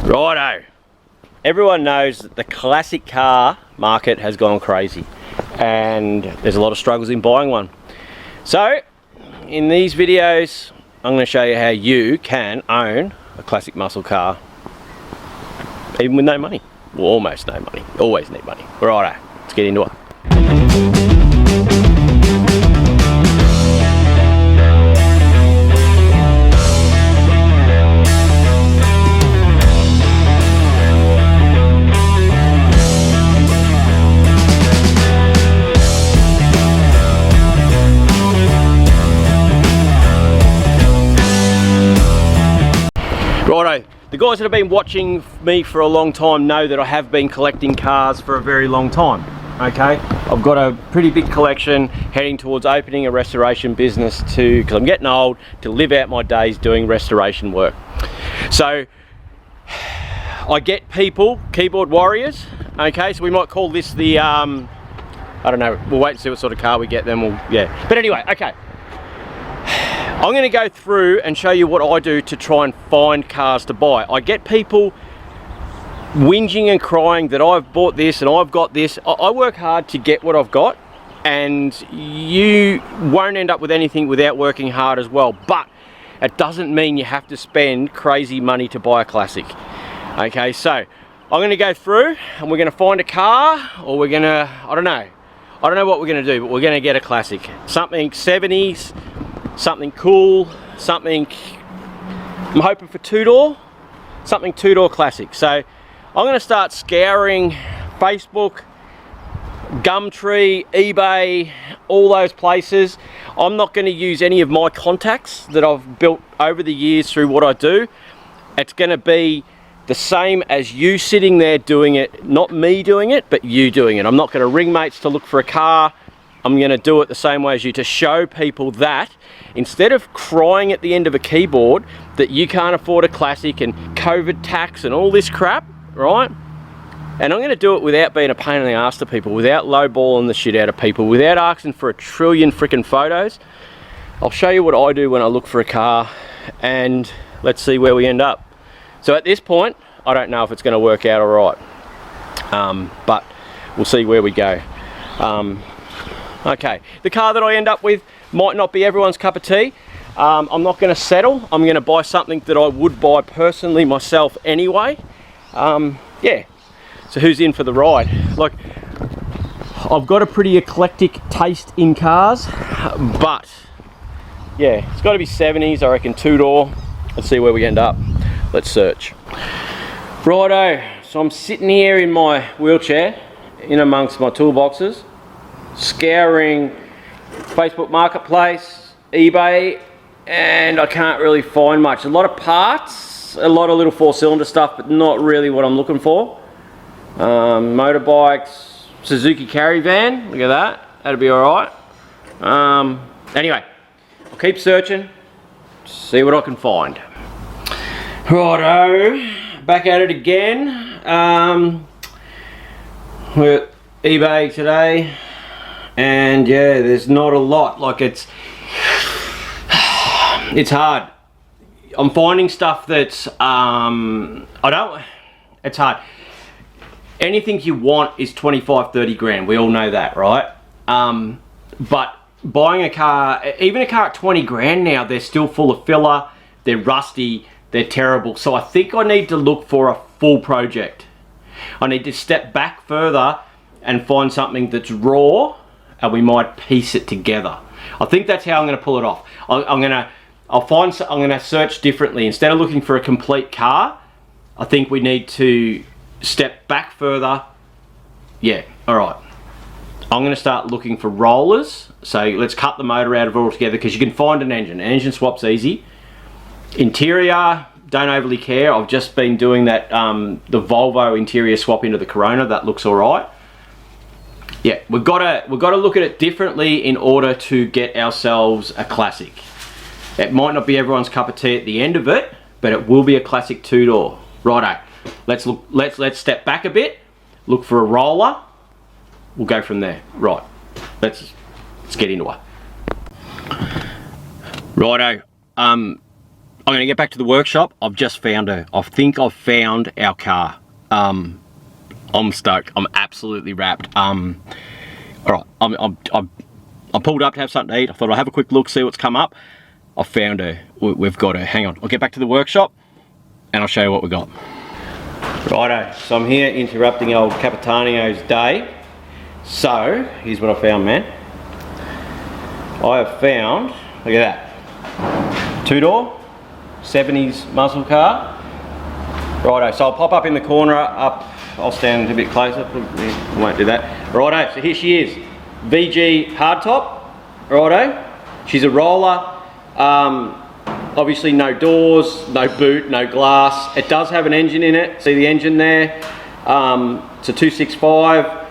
Righto. Everyone knows that the classic car market has gone crazy and there's a lot of struggles in buying one. So in these videos I'm going to show you how you can own a classic muscle car even with no money. Well, almost no money. Always need money. Righto, let's get into it. Righto, the guys that have been watching me for a long time know that I have been collecting cars for a very long time, okay? I've got a pretty big collection heading towards opening a restoration business because I'm getting old, to live out my days doing restoration work. So, I get people, keyboard warriors, okay? So we might call this the, I don't know, we'll wait and see what sort of car we get, then we'll, yeah. But anyway, okay. I'm going to go through and show you what I do to try and find cars to buy. I get people whinging and crying that I've bought this and I've got this. I work hard to get what I've got, and you won't end up with anything without working hard as well. But it doesn't mean you have to spend crazy money to buy a classic. Okay, so I'm going to go through and we're going to find a car, or we're going to, I don't know what we're going to do, but we're going to get a classic. Something 70s. Something cool, something, I'm hoping for two-door, something two-door classic. So I'm going to start scouring Facebook, Gumtree, eBay, all those places. I'm not going to use any of my contacts that I've built over the years through what I do. It's going to be the same as you sitting there doing it, not me doing it, but you doing it. I'm not going to ring mates to look for a car. I'm going to do it the same way as you, to show people that instead of crying at the end of a keyboard that you can't afford a classic and COVID tax and all this crap, right? And I'm going to do it without being a pain in the ass to people, without lowballing the shit out of people, without asking for a trillion freaking photos. I'll show you what I do when I look for a car, and let's see where we end up. So at this point, I don't know if it's going to work out all right, but we'll see where we go. Okay, the car that I end up with might not be everyone's cup of tea. I'm not going to settle. I'm going to buy something that I would buy personally myself anyway. Yeah, so who's in for the ride? Like, I've got a pretty eclectic taste in cars, but yeah, it's got to be 70s, I reckon, two-door. Let's see where we end up. Let's search. Righto, so I'm sitting here in my wheelchair, in amongst my toolboxes, scouring Facebook Marketplace, eBay, and I can't really find much. A lot of parts, a lot of little four-cylinder stuff, but not really what I'm looking for. Motorbikes, Suzuki Caravan, look at that, that'll be alright. Anyway, I'll keep searching, see what I can find. Righto, back at it again. We're at eBay today. And yeah, there's not a lot. Like, it's hard. I'm finding stuff that's it's hard. Anything you want is 25-30 grand. We all know that, right? But buying a car, even a car at 20 grand now, they're still full of filler, they're rusty, they're terrible. So I think I need to look for a full project. I need to step back further and find something that's raw, and we might piece it together. I think that's how I'm going to pull it off. I'm going to search differently. Instead of looking for a complete car, I think we need to step back further. Yeah, all right. I'm going to start looking for rollers. So let's cut the motor out of it all together, because you can find an engine. An engine swap's easy. Interior, don't overly care. I've just been doing that, the Volvo interior swap into the Corona. That looks all right. Yeah, we've got to look at it differently in order to get ourselves a classic. It might not be everyone's cup of tea at the end of it, but it will be a classic two-door. Righto, let's step back a bit, look for a roller. We'll go from there. Right, let's get into it. Righto, I'm going to get back to the workshop. I've just found her. I think I've found our car. I'm stoked. I'm absolutely wrapped. All right, I pulled up to have something to eat. I thought I'd have a quick look, see what's come up. I found her. We've got her. Hang on. I'll get back to the workshop and I'll show you what we got. Righto, so I'm here interrupting old Capitanio's day. So, here's what I found, man. I have found, look at that, 2-door, 70s muscle car. Righto, so I'll pop up in the corner, I'll stand a bit closer, I won't do that. Righto, so here she is, VG hardtop, righto. She's a roller, obviously no doors, no boot, no glass. It does have an engine in it, see the engine there? It's a 265,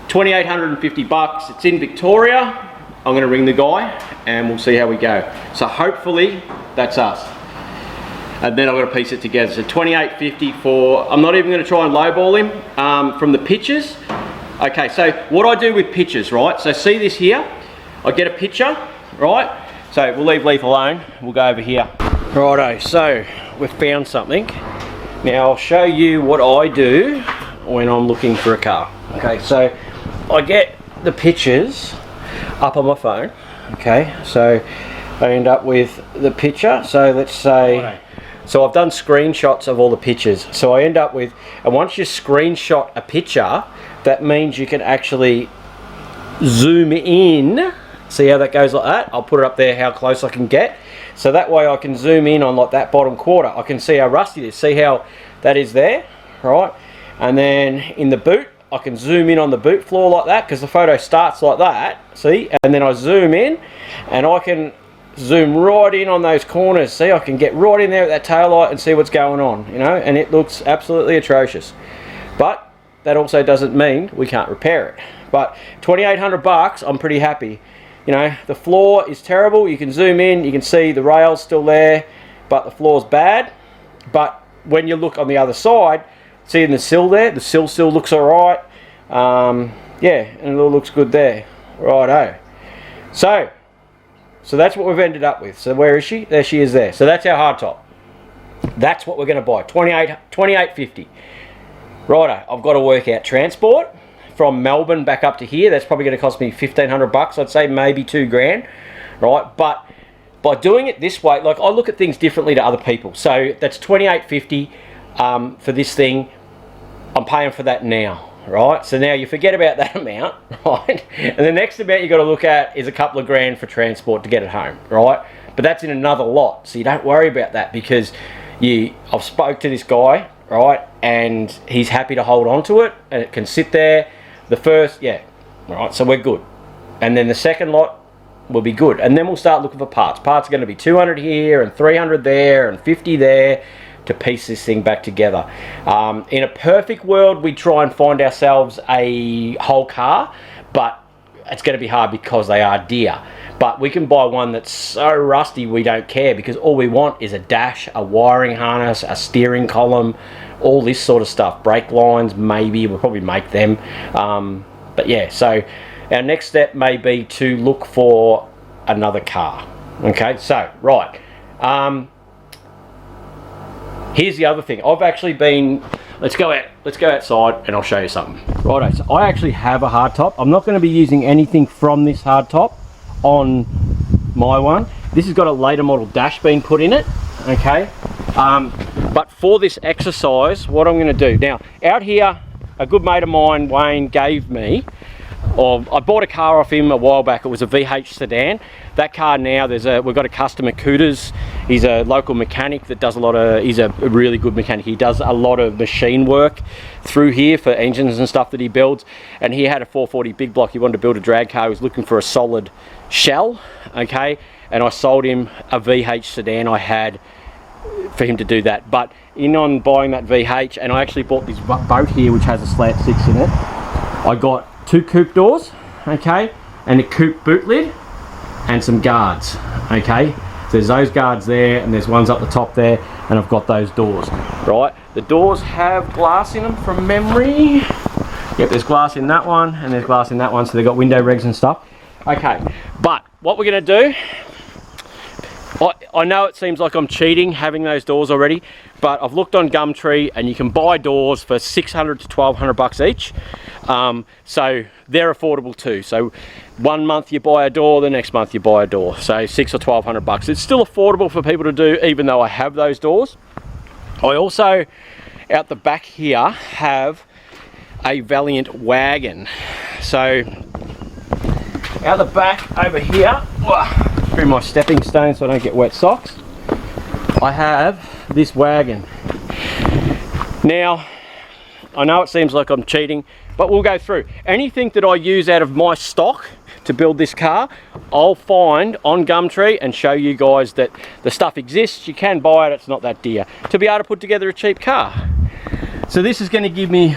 2,850 bucks. It's in Victoria. I'm gonna ring the guy and we'll see how we go. So hopefully that's us. And then I've got to piece it together. So 28.50 for, I'm not even gonna try and lowball him from the pictures. Okay, so what I do with pictures, right? So see this here? I get a picture, right? So we'll leave Leaf alone. We'll go over here. Righto, so we've found something. Now I'll show you what I do when I'm looking for a car. Okay, so I get the pictures up on my phone. Okay, so I end up with the picture. So let's say, so I've done screenshots of all the pictures. So I end up with, and once you screenshot a picture, that means you can actually zoom in. See how that goes like that? I'll put it up there how close I can get. So that way I can zoom in on like that bottom quarter. I can see how rusty it is. See how that is there, right? And then in the boot, I can zoom in on the boot floor like that because the photo starts like that, see? And then I zoom in and I can zoom right in on those corners. See, I can get right in there at that tail light and see what's going on, you know? And it looks absolutely atrocious. But that also doesn't mean we can't repair it. But 2,800 bucks, I'm pretty happy. You know, the floor is terrible. You can zoom in, you can see the rail's still there, but the floor's bad. But when you look on the other side, see in the sill there, the sill still looks alright. Yeah, and it all looks good there. Righto. So that's what we've ended up with. So where is she? There she is there. So that's our hardtop. That's what we're going to buy. 28.50. Righto, I've got to work out transport from Melbourne back up to here. That's probably going to cost me 1,500 bucks. I'd say maybe 2 grand. Right, but by doing it this way, like I look at things differently to other people. So that's 28.50 for this thing. I'm paying for that now, right? So now you forget about that amount, right? And the next amount you got to look at is a couple of grand for transport to get it home, right? But that's in another lot, so you don't worry about that because I've spoke to this guy, right? And he's happy to hold on to it, and it can sit there. The first, yeah, right. So we're good, and then the second lot will be good, and then we'll start looking for parts. Parts are going to be 200 here and 300 there and 50 there. To piece this thing back together. In a perfect world, we try and find ourselves a whole car, but it's going to be hard because they are dear. But we can buy one that's so rusty we don't care because all we want is a dash, a wiring harness, a steering column, all this sort of stuff. Brake lines, maybe, we'll probably make them. But yeah, so our next step may be to look for another car. Okay, so, right. Here's the other thing. I've actually been, let's go outside and I'll show you something. Righto, so I actually have a hardtop. I'm not going to be using anything from this hardtop on my one. This has got a later model dash being put in it, okay? But for this exercise, what I'm going to do, now out here, a good mate of mine, Wayne, gave me, or I bought a car off him a while back. It was a VH sedan. That car now, we've got a customer, Cooters. He's a local mechanic that does he's a really good mechanic. He does a lot of machine work through here for engines and stuff that he builds. And he had a 440 big block. He wanted to build a drag car. He was looking for a solid shell, okay? And I sold him a VH sedan I had for him to do that. But on buying that VH, and I actually bought this boat here which has a slant 6 in it. I got 2 coupe doors, okay, and a coupe boot lid and some guards, okay. So there's those guards there and there's ones up the top there, and I've got those doors, right. The doors have glass in them from memory. Yep, there's glass in that one and there's glass in that one, so they've got window regs and stuff. Okay, but what we're going to do, I know it seems like I'm cheating having those doors already, but I've looked on Gumtree and you can buy doors for $600 to $1,200 each. So they're affordable too. So one month you buy a door, the next month you buy a door. So $600 or $1,200. It's still affordable for people to do, even though I have those doors. I also, out the back here, have a Valiant wagon. So out the back over here, through my stepping stone so I don't get wet socks, I have this wagon. Now, I know it seems like I'm cheating, but we'll go through. Anything that I use out of my stock to build this car, I'll find on Gumtree and show you guys that the stuff exists. You can buy it, it's not that dear, to be able to put together a cheap car. So this is going to give me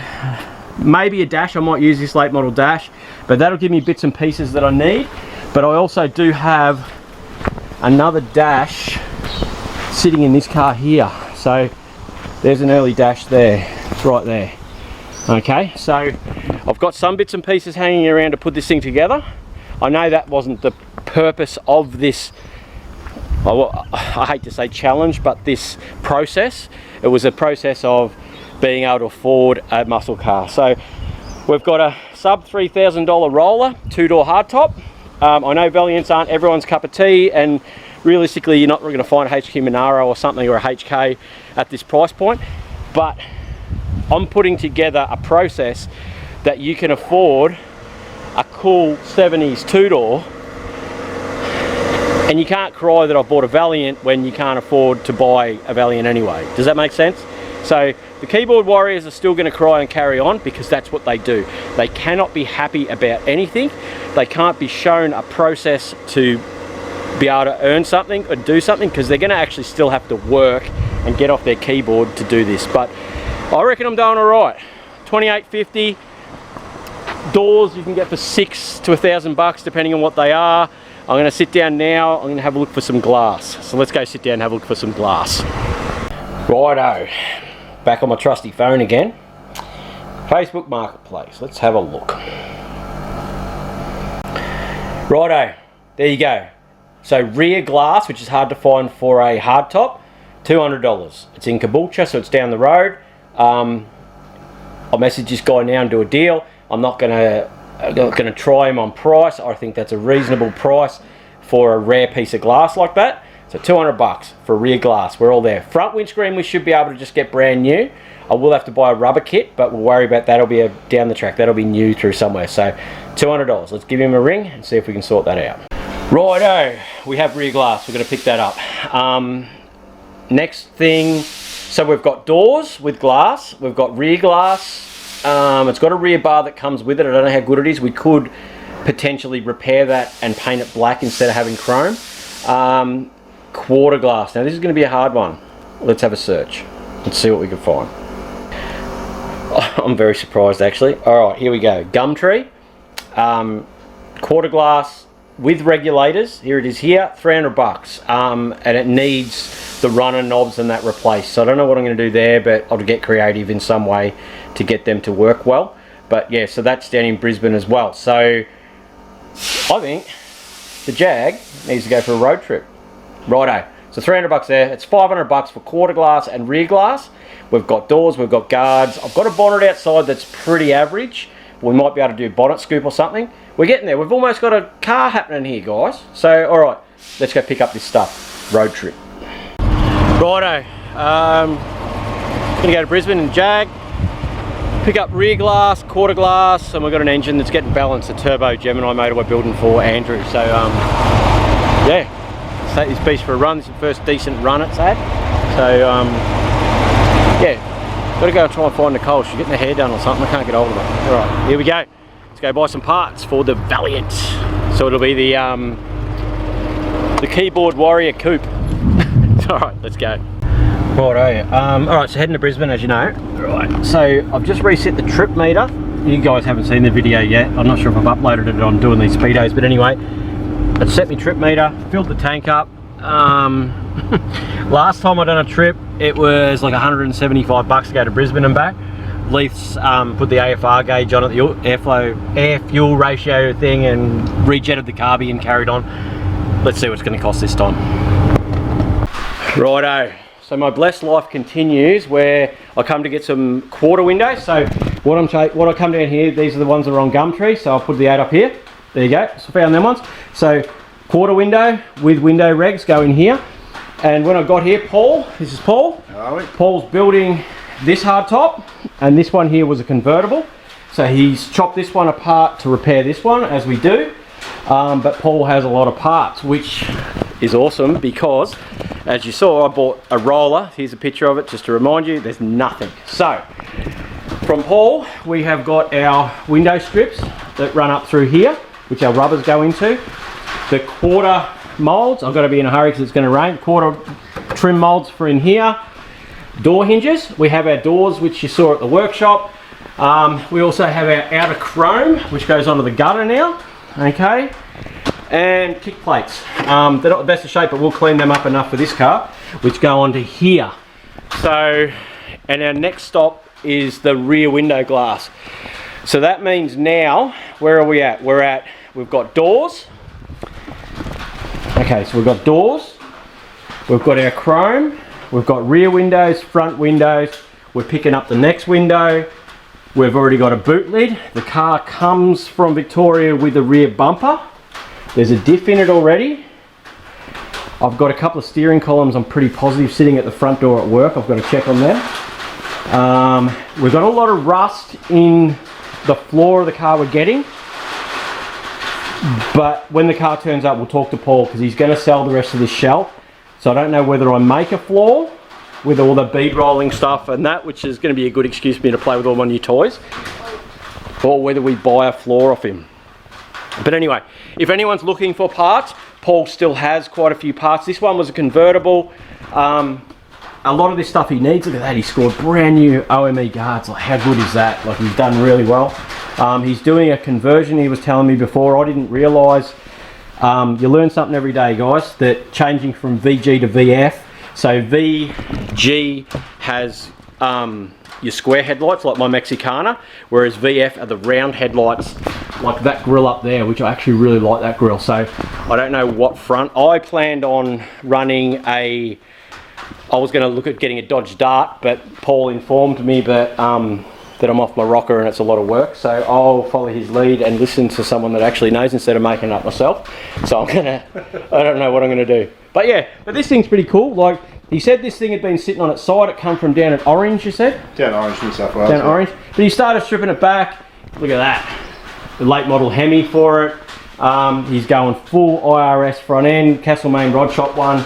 maybe a dash. I might use this late model dash, but that'll give me bits and pieces that I need. But I also do have another dash sitting in this car here. So there's an early dash there, it's right there. Okay, so I've got some bits and pieces hanging around to put this thing together. I know that wasn't the purpose of this, I hate to say challenge, but this process. It was a process of being able to afford a muscle car. So we've got a sub $3,000 roller, 2-door hardtop. I know Valiants aren't everyone's cup of tea, and realistically you're not going to find a HQ Monaro or something, or a HK at this price point, but I'm putting together a process that you can afford a cool 70s 2-door, and you can't cry that I've bought a Valiant when you can't afford to buy a Valiant anyway. Does that make sense? So the keyboard warriors are still going to cry and carry on, because that's what they do. They cannot be happy about anything. They can't be shown a process to be able to earn something or do something, because they're going to actually still have to work and get off their keyboard to do this. But I reckon I'm doing all right. $28.50. Doors you can get for $600 to $1,000 depending on what they are. I'm going to sit down now. I'm going to have a look for some glass. So let's go sit down and have a look for some glass. Righto. Back on my trusty phone again. Facebook Marketplace. Let's have a look. Righto. There you go. So rear glass, which is hard to find for a hardtop, $200. It's in Caboolture, so it's down the road. I'll message this guy now and do a deal. I'm not gonna try him on price. I think that's a reasonable price for a rare piece of glass like that. So $200 for rear glass. We're all there. Front windscreen we should be able to just get brand new. I will have to buy a rubber kit, but we'll worry about that. That'll be down the track. That'll be new through somewhere. So $200. Let's give him a ring and see if we can sort that out. Righto, we have rear glass. We're going to pick that up. Next thing, so we've got doors with glass. We've got rear glass. It's got a rear bar that comes with it. I don't know how good it is. We could potentially repair that and paint it black instead of having chrome. Quarter glass. Now this is going to be a hard one. Let's have a search. Let's see what we can find. I'm very surprised actually. Alright, here we go. Gumtree. Quarter glass with regulators. Here it is here. $300. And it needs the runner knobs and that replaced. So I don't know what I'm going to do there, but I'll get creative in some way to get them to work well. But yeah, so that's down in Brisbane as well. So I think the Jag needs to go for a road trip. Righto. So $300 there. It's $500 for quarter glass and rear glass. We've got doors, we've got guards. I've got a bonnet outside that's pretty average. We might be able to do bonnet scoop or something. We're getting there. We've almost got a car happening here, guys. So, all right, let's go pick up this stuff. Road trip. Righto. Gonna go to Brisbane and Jag. Pick up rear glass, quarter glass, and we've got an engine that's getting balanced, a turbo Gemini motor we're building for Andrew. So, yeah, let's take this piece for a run. This is the first decent run it's had. So, yeah, got to go try and find Nicole. She's getting her hair done or something. I can't get hold of her. All right, here we go. Let's go buy some parts for the Valiant. So it'll be the keyboard warrior coupe. All right, let's go. Righto. Alright, so heading to Brisbane, as you know. Right, so I've just reset the trip meter. You guys haven't seen the video yet. I'm not sure if I've uploaded it on doing these speedos, but anyway, it set me trip meter, filled the tank up. Last time I done a trip, it was like $175 to go to Brisbane and back. Leith's put the AFR gauge on it, the air fuel ratio thing, and rejetted the carby and carried on. Let's see what it's going to cost this time. Righto. So my blessed life continues where I come to get some quarter windows. So what I come down here, these are the ones that are on Gumtree. So I'll put the 8 up here. There you go. So I found them ones. So quarter window with window regs go in here. And when I got here, Paul, this is Paul. Paul's building this hardtop, and this one here was a convertible. So he's chopped this one apart to repair this one, as we do. But Paul has a lot of parts, which is awesome because, as you saw, I bought a roller. Here's a picture of it just to remind you, there's nothing. So, from Paul, we have got our window strips that run up through here, which our rubbers go into. The quarter molds, I've got to be in a hurry because it's going to rain. Quarter trim molds for in here. Door hinges, we have our doors, which you saw at the workshop. We also have our outer chrome, which goes onto the gutter now. Okay, and kick plates. They're not the best of shape, but we'll clean them up enough for this car, which go onto here. So, and our next stop is the rear window glass. So that means now, where are we at? We've got doors. Okay, so we've got doors, we've got our chrome, we've got rear windows, front windows, we're picking up the next window. We've already got a boot lid. The car comes from Victoria with a rear bumper. There's a diff in it already. I've got a couple of steering columns I'm pretty positive sitting at the front door at work. I've got to check on them. We've got a lot of rust in the floor of the car we're getting. But when the car turns up, we'll talk to Paul because he's going to sell the rest of this shelf. So I don't know whether I make a floor with all the bead rolling stuff and that, which is going to be a good excuse for me to play with all my new toys, or whether we buy a floor off him. But anyway, if anyone's looking for parts, Paul still has quite a few parts. This one was a convertible. A lot of this stuff he needs. Look at that, he scored brand new OME guards. Like, how good is that? Like, he's done really well. He's doing a conversion, he was telling me before. I didn't realise. You learn something every day, guys, that changing from VG to VF. So VG has your square headlights like my Mexicana, whereas VF are the round headlights like that grill up there, which I actually really like that grill. So I don't know what front. I planned on running I was going to look at getting a Dodge Dart, but Paul informed me that that I'm off my rocker and it's a lot of work. So I'll follow his lead and listen to someone that actually knows instead of making it up myself. So I don't know what I'm going to do. But yeah, but this thing's pretty cool. Like, he said this thing had been sitting on its side. It come from down at Orange, you said? Down Orange, New South Wales. Down Orange. But he started stripping it back. Look at that. The late model Hemi for it. He's going full IRS front end, Castlemaine rod shop one.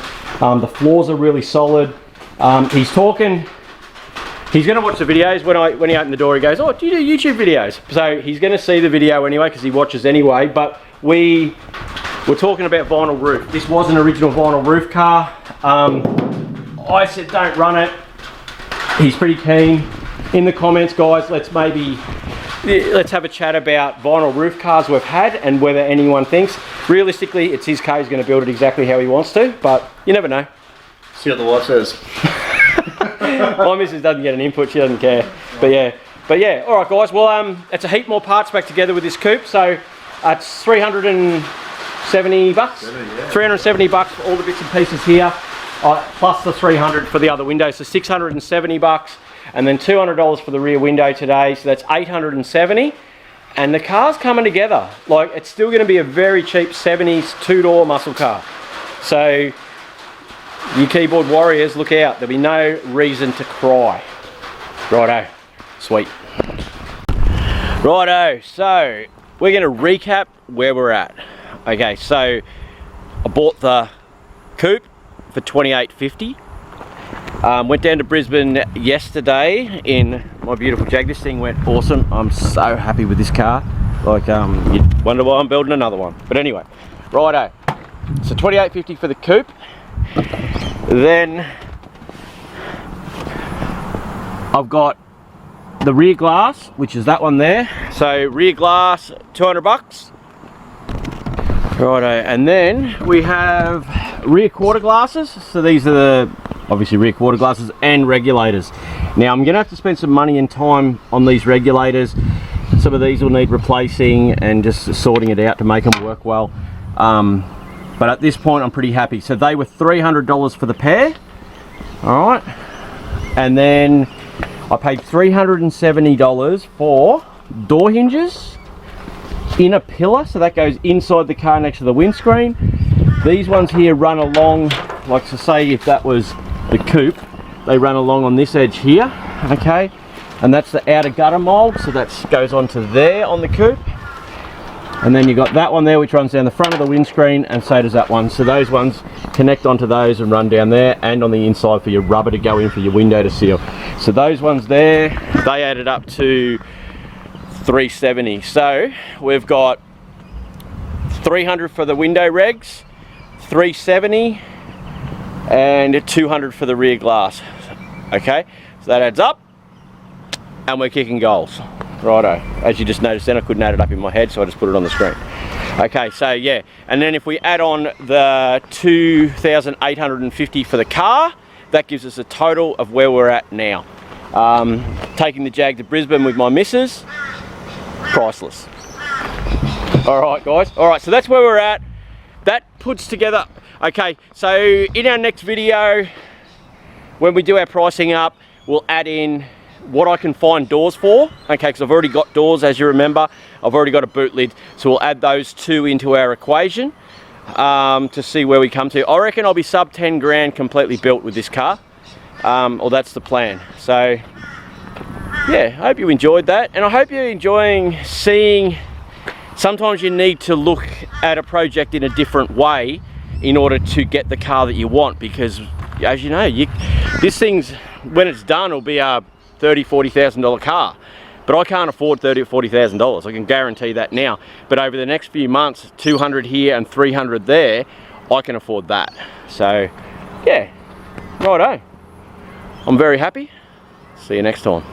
The floors are really solid. He's talking, he's going to watch the videos. When he opened the door, he goes, "Oh, do you do YouTube videos?" So he's going to see the video anyway because he watches anyway. But we're talking about vinyl roof. This was an original vinyl roof car. I said don't run it. He's pretty keen. In the comments, guys, let's have a chat about vinyl roof cars we've had and whether anyone thinks. Realistically, it's his car. He's going to build it exactly how he wants to, but you never know. See what the wife says. My missus doesn't get an input. She doesn't care. But yeah. All right, guys. Well, it's a heap more parts back together with this coupe. So it's $370. 370 bucks for all the bits and pieces here, plus the 300 for the other windows. So 670 bucks, and then $200 for the rear window today. So that's 870. And the car's coming together. Like, it's still going to be a very cheap 70s two-door muscle car. So you keyboard warriors, look out. There'll be no reason to cry. Righto. Sweet. Righto. So we're going to recap where we're at. Okay, so I bought the coupe for $28.50. Went down to Brisbane yesterday in my beautiful Jag. This thing went awesome. I'm so happy with this car. Like, you'd wonder why I'm building another one. But anyway, righto. So $28.50 for the coupe. Then I've got the rear glass, which is that one there. So rear glass, 200 bucks. Righto, and then we have rear quarter glasses. So these are the obviously rear quarter glasses and regulators. Now I'm gonna have to spend some money and time on these regulators. Some of these will need replacing and just sorting it out to make them work well. But at this point I'm pretty happy. So they were $300 for the pair. All right, and then I paid $370 for door hinges, inner pillar, so that goes inside the car next to the windscreen. These ones here run along, like to say if that was the coupe, they run along on this edge here, okay? And that's the outer gutter mold, so that goes onto there on the coupe. And then you got that one there which runs down the front of the windscreen, and so does that one. So those ones connect onto those and run down there, and on the inside for your rubber to go in for your window to seal. So those ones there, they added up to $370. So we've got $300 for the window regs, $370, and $200 for the rear glass. Okay, so that adds up, and we're kicking goals. Righto, as you just noticed then, I couldn't add it up in my head, so I just put it on the screen. Okay, so yeah, and then if we add on the $2,850 for the car, that gives us a total of where we're at now. Taking the Jag to Brisbane with my missus, priceless. All right, guys. All right, so that's where we're at. That puts together. Okay, so in our next video, when we do our pricing up, we'll add in what I can find doors for, okay, because I've already got doors, as you remember. I've already got a boot lid, so we'll add those two into our equation to see where we come to. I reckon I'll be sub 10 grand completely built with this car, or that's the plan. So yeah, I hope you enjoyed that, and I hope you're enjoying seeing sometimes you need to look at a project in a different way in order to get the car that you want, because as you know, this thing's, when it's done, it'll be a $30,000–$40,000 car, but I can't afford $30,000 or $40,000. I can guarantee that now. But over the next few months, 200 here and 300 there, I can afford that. So yeah, righto, I'm very happy. See you next time.